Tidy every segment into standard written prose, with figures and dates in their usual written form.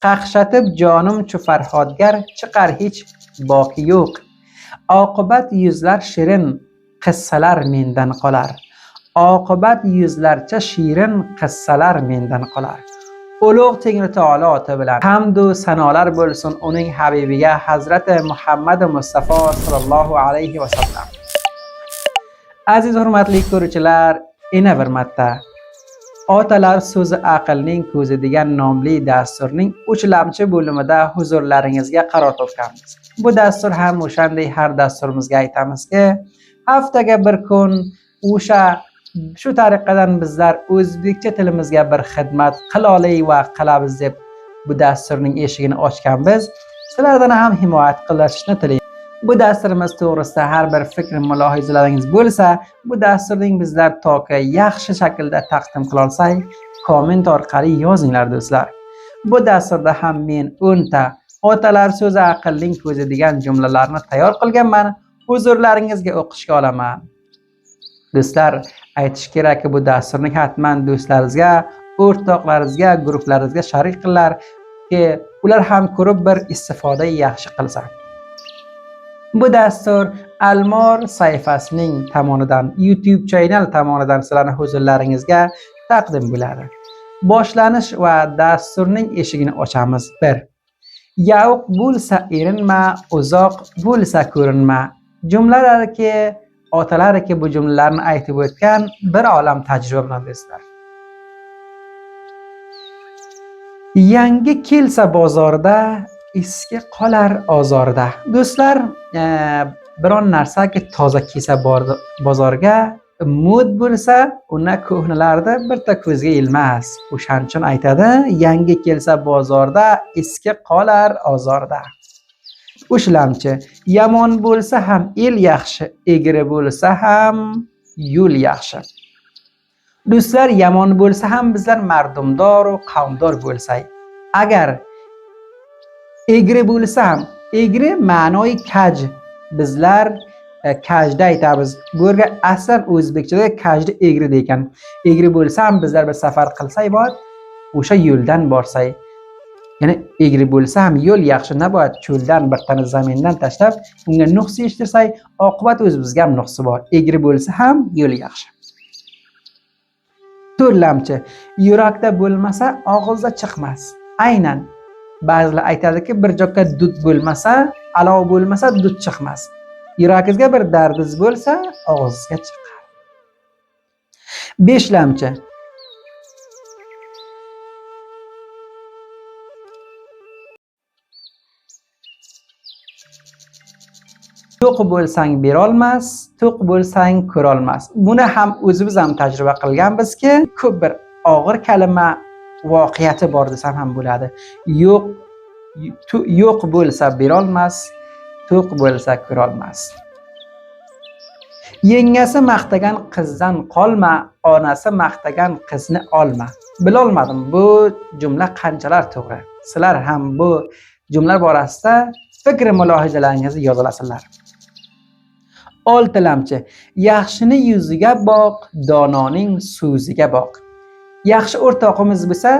qaqshatib jonim chu farhodgar, chiqar hech boki yo'q. Oqibat yuzlar shirin, qissalar mendan qolar. Oqibat yuzlarcha shirin, qissalar mendan qolar. Ulug' Tengri taolo oti bilan hamd va sanolar bo'lsin uning habibiga, Hazrati Muhammad Mustafa sallallohu alayhi va sallam. Aziz hurmatli ko'ruvchilar, yana bir marta Otalar so'zi aqlning ko'zi degan nomli dasturning 3lamchi bo'limida huzurlaringizga qaror topganmiz. Bu dastur ham o'shanday har dasturimizga aytamizki, haftaga bir kun shu tariqadan bizlar o'zbekcha tilimizga bir xizmat qilolik va qilamiz deb bu dasturning eshigini ochganmiz. Sizlardan ham himoyat qilishni tilaymiz. Bu dasturimiz to'g'risida har bir fikr mulohazalaringiz bo'lsa, bu dasturning bizlar toki yaxshi shaklda taqdim qila olsak, komment orqali yozinglar do'stlar. Bu dasturda ham men 10 ta otalar so'zi aqlning ko'zi degan jumlalarni tayyor qilganman. Huzurlaringizga o'qishga olaman. Do'stlar, aytish kerakki, bu dasturni hatman do'stlaringizga, o'rtoqlaringizga, guruhlaringizga sharik qilinglarki, ular ham ko'rib bir istifoda yaxshi qilsa. Bu dastur Almor sayfasining tomonidan, YouTube channel tomonidan sizlarning huzurlaringizga taqdim bo'ladi. Boshlanish va dasturning eshigini ochamiz. 1. Yavuq bo'lsa erinma, uzoq bo'lsa ko'rinma. Jumlalarki, otalarki bu jumlalarni aytib o'tgan bir olam tajriba bilan do'stlar. Yangi kelsa bozorda, eski qolar ozorda. Do'stlar, biron narsaki toza kelsa bozorga, mud bo'lsa, uni ko'hnalarda birta ko'zga ilmas. O'shaning uchun aytadi, yangi kelsa bozorda, eski qolar ozorda. 3lamchi. Yomon bo'lsa ham el yaxshi, egri bo'lsa ham yo'l yaxshi. Do'stlar, yomon bo'lsa ham bizlar mardumdor va qavmdor bo'lsak, agar egri bo'lsa ham, egri ma'noyi kaj, bizlar kajda aytamiz. Go'rga aslan o'zbekchada kajda egri degan. Egri bo'lsa ham bizlar bir safar qilsak bo'ladi, o'sha yo'ldan borsak. Ya'ni egri bo'lsa ham yo'l yaxshi, naboyat cho'ldan bir tane zamindan tashlab, unga nuqsi eshtirsak, oqibat o'zimizga ham nuqsi bor. Egri bo'lsa ham yo'l yaxshi. 4lamchi. Yurakda bo'lmasa, og'izda chiqmas. Aynan ba'zilar aytadiki, bir joyga dud bo'lmasa, alov bo'lmasa, dud chiqmas. Yuragingizga bir dardingiz bo'lsa, og'zingizga chiqar. 5lamchi. To'q bo'lsang berolmas, to'q bo'lsang ko'rolmas. Buni ham o'zimiz ham tajriba qilganbizki, ko'p bir og'ir kalima voqiyati bor desam ham bo'ladi. Yo'q bo'lsa berolmas, to'q bo'lsa ko'rolmas. Yengasi maqtagan qizdan qolma, onasi maqtagan qizni olma. Bilolmadim bu jumla qanchalar to'g'ri. Sizlar ham bu jumlalar borasida fikr mulohazalaringizni yoza olasizlar. 6lamchi. Yaxshini yuziga boq, dononing so'ziga boq. Yaxshi o'rtoqimiz bo'lsa,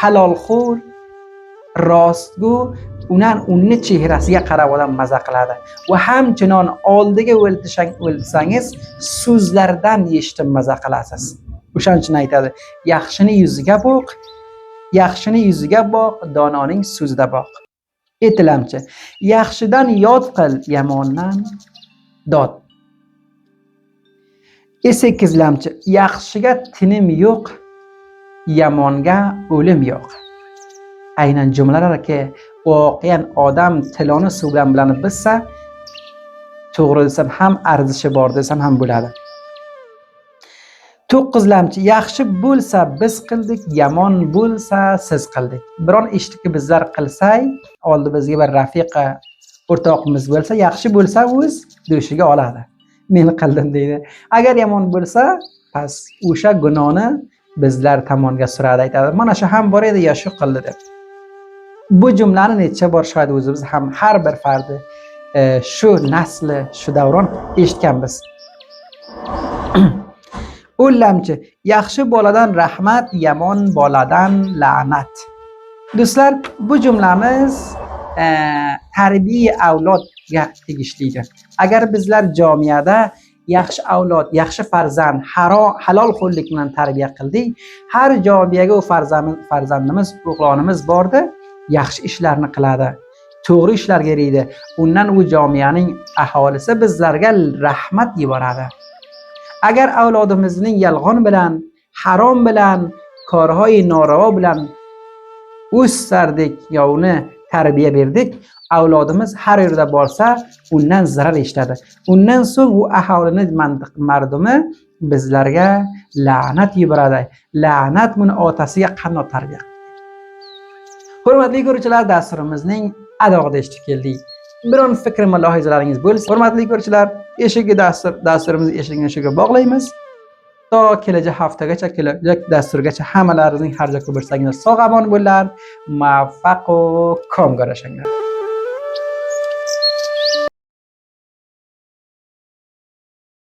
halolxo'r, rostgo, unni chehrasiga qarab odam maza qiladi. Va hamchinon oldiga o'lsangiz, so'zlardan eshitib maza qilasiz. O'shaning uchun aytadi, yaxshini yuziga boq, yaxshini yuziga boq, dononing so'zida boq. 7lamchi. Yaxshidan yod qil, yomondan dod. 8lamchi. Yaxshiga tinim yo'q, yomonga o'lim yo'q. Aynan jumlalarki, voqean odam tiloni suv bilan bilsa, to'g'ri desam ham arzishi bor desam ham bo'ladi. 9lamchi. Yaxshi bo'lsa biz qildik, yomon bo'lsa siz qildik. Biron ishni bizlar qilsak, oldi bizga bir rafiqa o'rtoqimiz bo'lsa, yaxshi bo'lsa o'z do'shiga oladi. Men qildim deydi. Agar yomon bo'lsa, pas o'sha gunohni bizlar tomonga suradi, aytadi. Mana shu ham bor edi, ya shu qildi deb. Bu jumlani necha bor shoyad o'zimiz ham har bir fardi shu nasli, shu davron eshitganmiz. 10lamchi. Yaxshi boladan rahmat, yomon boladan la'nat. do'stlar, bu jumlamiz tarbiya avlodga tegishlidir. Agar bizlar jamiyada yaxshi avlod, yaxshi farzand, halol qo'llik bilan tarbiya qildik, har jamiyaga u farzandimiz, o'g'lonimiz bordi, yaxshi ishlarni qiladi, to'g'ri ishlarga eriydi. Undan u jamiyaning aholisi bizlarga rahmat yuboradi. Agar avlodimizning yolg'on bilan, harom bilan, korhoy noravo bilan o'sardik yo uni tarbiya berdik, avlodimiz har yerda borsa undan zarar eshitadi. Undan so'ng u aholini mardumi bizlarga la'nat yuboradi. La'nat buni otasiga qanday tarbiya qildi. Hurmatli ko'ruvchilar, dasturimizning adog'ida yetib keldik. Biron fikr va mulohazalaringiz bo'lsa, hurmatli ko'ruvchilar, dasturimizni eshigini bog'laymiz. To kelajak haftagacha, kelajak dasturgacha hammalaringizning har joyda bo'lsangiz sog' omon bo'linglar, muvaffaq va kom ko'rishinglar.